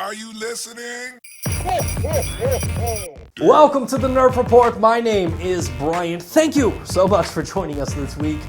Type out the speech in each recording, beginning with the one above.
Are you listening? Welcome to the Nerf Report. My name is Brian. Thank you so much for joining us this week.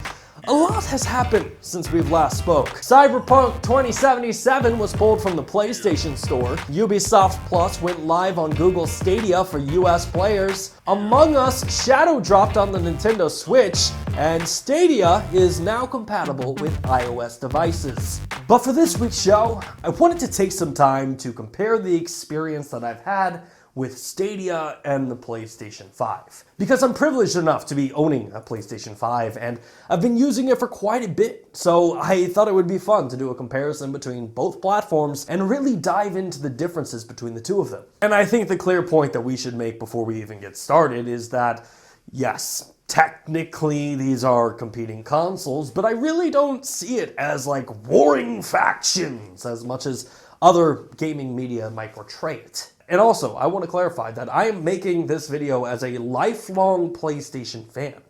A lot has happened since we've last spoke. Cyberpunk 2077 was pulled from the PlayStation Store. Ubisoft Plus went live on Google Stadia for US players. Among Us Shadow dropped on the Nintendo Switch. And Stadia is now compatible with iOS devices. But for this week's show, I wanted to take some time to compare the experience that I've had with Stadia and the PlayStation 5. Because I'm privileged enough to be owning a PlayStation 5 and I've been using it for quite a bit, so I thought it would be fun to do a comparison between both platforms and really dive into the differences between the two of them. And I think the clear point that we should make before we even get started is that, yes, technically these are competing consoles, but I really don't see it as like warring factions as much as other gaming media might portray it. And also, I want to clarify that I am making this video as a lifelong PlayStation fan.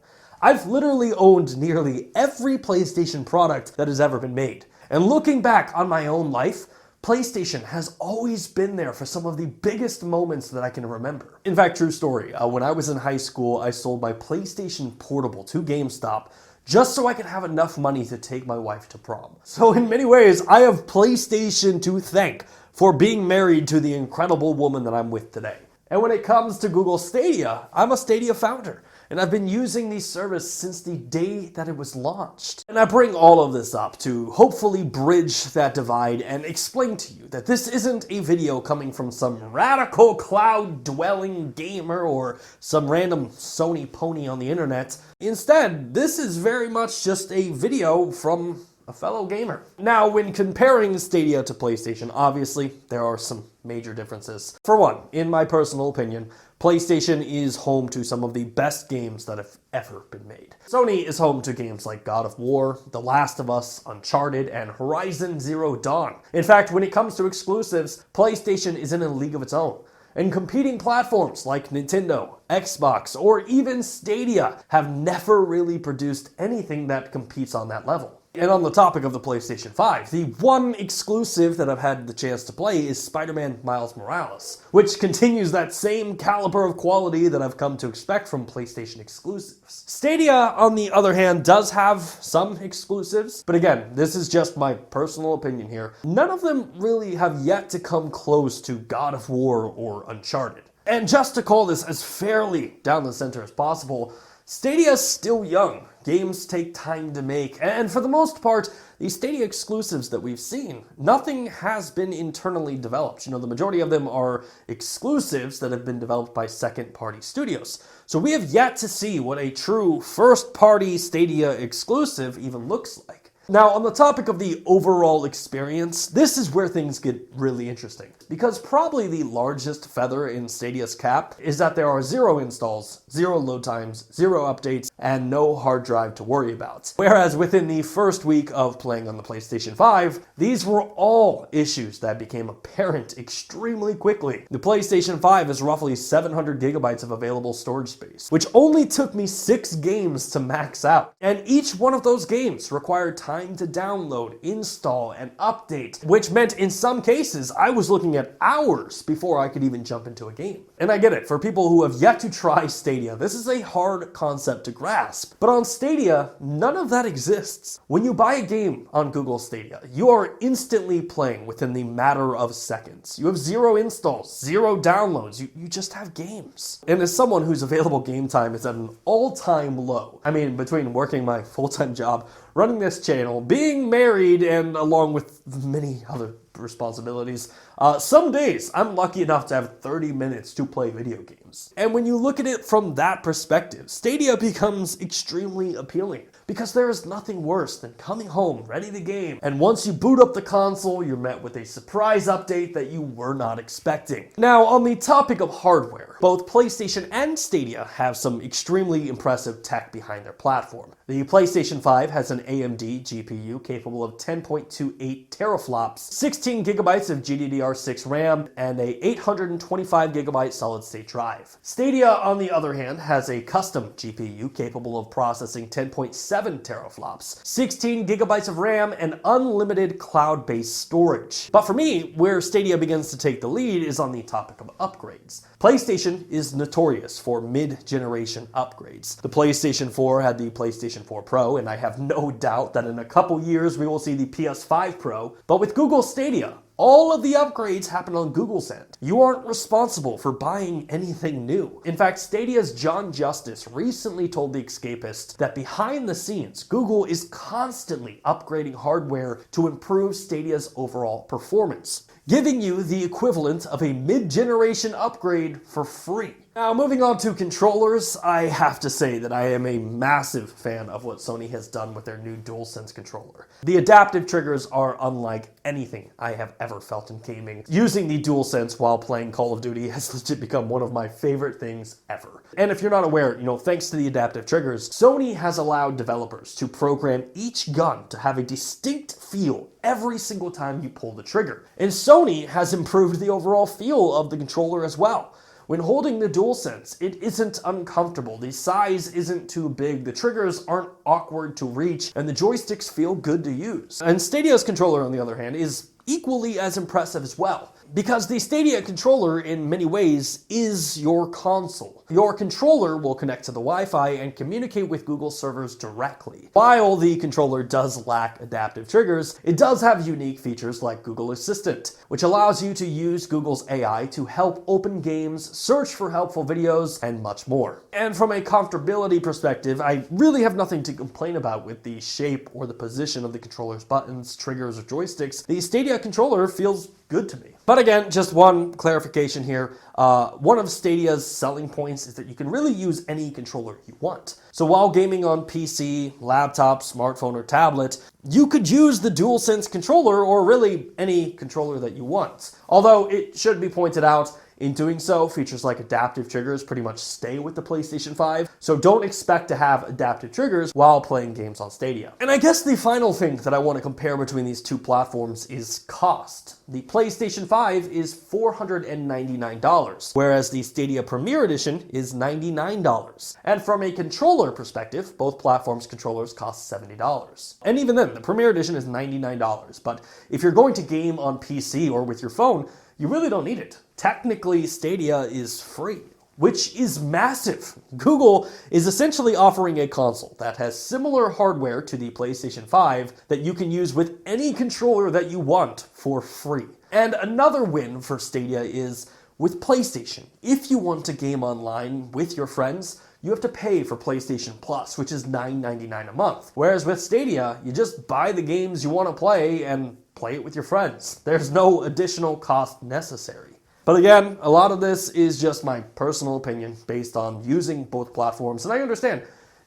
I've literally owned nearly every PlayStation product that has ever been made. And looking back on my own life, PlayStation has always been there for some of the biggest moments that I can remember. In fact, true story, when I was in high school, I sold my PlayStation Portable to GameStop just so I could have enough money to take my wife to prom. So in many ways, I have PlayStation to thank for being married to the incredible woman that I'm with today. And when it comes to Google Stadia, I'm a Stadia founder, and I've been using the service since the day that it was launched. And I bring all of this up to hopefully bridge that divide and explain to you that this isn't a video coming from some radical cloud-dwelling gamer or some random Sony pony on the internet. Instead, this is very much just a video from a fellow gamer. Now, when comparing Stadia to PlayStation, obviously, there are some major differences. For one, in my personal opinion, PlayStation is home to some of the best games that have ever been made. Sony is home to games like God of War, The Last of Us, Uncharted, and Horizon Zero Dawn. In fact, when it comes to exclusives, PlayStation is in a league of its own. And competing platforms like Nintendo, Xbox, or even Stadia have never really produced anything that competes on that level. And on the topic of the PlayStation 5, the one exclusive that I've had the chance to play is Spider-Man Miles Morales, which continues that same caliber of quality that I've come to expect from PlayStation exclusives. Stadia, on the other hand, does have some exclusives, but again, this is just my personal opinion here. None of them really have yet to come close to God of War or Uncharted. And just to call this as fairly down the center as possible, Stadia is still young. Games take time to make, and for the most part, the Stadia exclusives that we've seen, nothing has been internally developed. You know, the majority of them are exclusives that have been developed by second-party studios. So we have yet to see what a true first-party Stadia exclusive even looks like. Now, on the topic of the overall experience, this is where things get really interesting. Because probably the largest feather in Stadia's cap is that there are 0 installs, 0 load times, 0 updates, and no hard drive to worry about. Whereas within the first week of playing on the PlayStation 5, these were all issues that became apparent extremely quickly. The PlayStation 5 is roughly 700 gigabytes of available storage space, which only took me 6 games to max out. And each one of those games required time to download, install, and update, which meant in some cases I was looking at hours before I could even jump into a game. And I get it, for people who have yet to try Stadia, this is a hard concept to grasp. But on Stadia, none of that exists. When you buy a game on Google Stadia, you are instantly playing within the matter of seconds. You have 0 installs, 0 downloads, you just have games. And as someone whose available game time is at an all-time low, I mean, between working my full-time job, running this channel, being married, and along with many other responsibilities, some days I'm lucky enough to have 30 minutes to play video games. And when you look at it from that perspective, Stadia becomes extremely appealing. Because there is nothing worse than coming home ready to game, and once you boot up the console, you're met with a surprise update that you were not expecting. Now, on the topic of hardware, both PlayStation and Stadia have some extremely impressive tech behind their platform. The PlayStation 5 has an AMD GPU capable of 10.28 teraflops, 16 gigabytes of GDDR6 RAM, and a 825 gigabyte solid-state drive. Stadia, on the other hand, has a custom GPU capable of processing 10.7 7 teraflops, 16 gigabytes of RAM, and unlimited cloud-based storage. But for me, where Stadia begins to take the lead is on the topic of upgrades. PlayStation is notorious for mid-generation upgrades. The PlayStation 4 had the PlayStation 4 Pro, and I have no doubt that in a couple years we will see the PS5 Pro. But with Google Stadia, all of the upgrades happen on Google's end. You aren't responsible for buying anything new. In fact, Stadia's John Justice recently told The Escapist that behind the scenes, Google is constantly upgrading hardware to improve Stadia's overall performance, giving you the equivalent of a mid-generation upgrade for free. Now, moving on to controllers, I have to say that I am a massive fan of what Sony has done with their new DualSense controller. The adaptive triggers are unlike anything I have ever felt in gaming. Using the DualSense while playing Call of Duty has legit become one of my favorite things ever. And if you're not aware, thanks to the adaptive triggers, Sony has allowed developers to program each gun to have a distinct feel every single time you pull the trigger. And Sony has improved the overall feel of the controller as well. When holding the DualSense, it isn't uncomfortable, the size isn't too big, the triggers aren't awkward to reach, and the joysticks feel good to use. And Stadia's controller, on the other hand, is equally as impressive as well, because the Stadia controller, in many ways, is your console. Your controller will connect to the Wi-Fi and communicate with Google servers directly. While the controller does lack adaptive triggers, it does have unique features like Google Assistant, which allows you to use Google's AI to help open games, search for helpful videos, and much more. And from a comfortability perspective, I really have nothing to complain about with the shape or the position of the controller's buttons, triggers, or joysticks. The Stadia controller feels good to me. But again, just one clarification here. One of Stadia's selling points is that you can really use any controller you want. So while gaming on PC, laptop, smartphone, or tablet, you could use the DualSense controller or really any controller that you want. Although it should be pointed out, in doing so, features like adaptive triggers pretty much stay with the PlayStation 5, so don't expect to have adaptive triggers while playing games on Stadia. And I guess the final thing that I want to compare between these two platforms is cost. The PlayStation 5 is $499, whereas the Stadia Premier Edition is $99. And from a controller perspective, both platforms' controllers cost $70. And even then, the Premier Edition is $99, but if you're going to game on PC or with your phone, you really don't need it. Technically, Stadia is free, which is massive. Google is essentially offering a console that has similar hardware to the PlayStation 5 that you can use with any controller that you want for free. And another win for Stadia is with PlayStation. If you want to game online with your friends, you have to pay for PlayStation Plus, which is $9.99 a month. Whereas with Stadia, you just buy the games you want to play and play it with your friends. There's no additional cost necessary. But again, a lot of this is just my personal opinion based on using both platforms, and I understand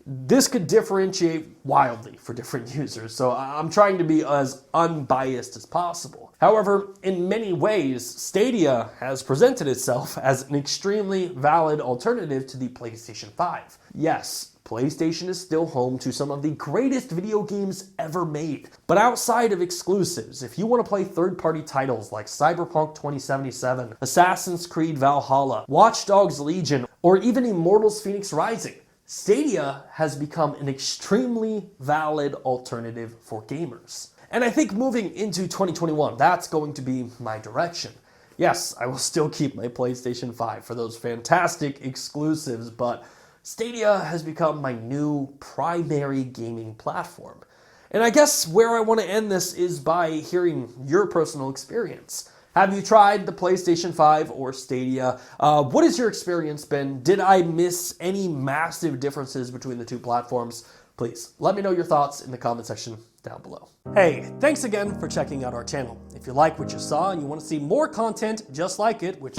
this could differentiate wildly for different users, so I'm trying to be as unbiased as possible. However, in many ways, Stadia has presented itself as an extremely valid alternative to the PlayStation 5. Yes, PlayStation is still home to some of the greatest video games ever made. But outside of exclusives, if you want to play third-party titles like Cyberpunk 2077, Assassin's Creed Valhalla, Watch Dogs Legion, or even Immortals Phoenix Rising, Stadia has become an extremely valid alternative for gamers. And I think moving into 2021, that's going to be my direction. Yes, I will still keep my PlayStation 5 for those fantastic exclusives, but Stadia has become my new primary gaming platform. And I guess where I want to end this is by hearing your personal experience. Have you tried the PlayStation 5 or Stadia? What has your experience been? Did I miss any massive differences between the two platforms? Please let me know your thoughts in the comment section down below. Hey, thanks again for checking out our channel. If you like what you saw and you want to see more content just like it, which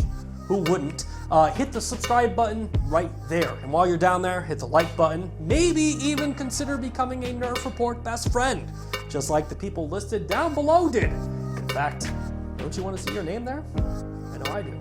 who wouldn't, hit the subscribe button right there. And while you're down there, hit the like button. Maybe even consider becoming a Nerf Report Best Friend, just like the people listed down below did. In fact, don't you want to see your name there? I know I do.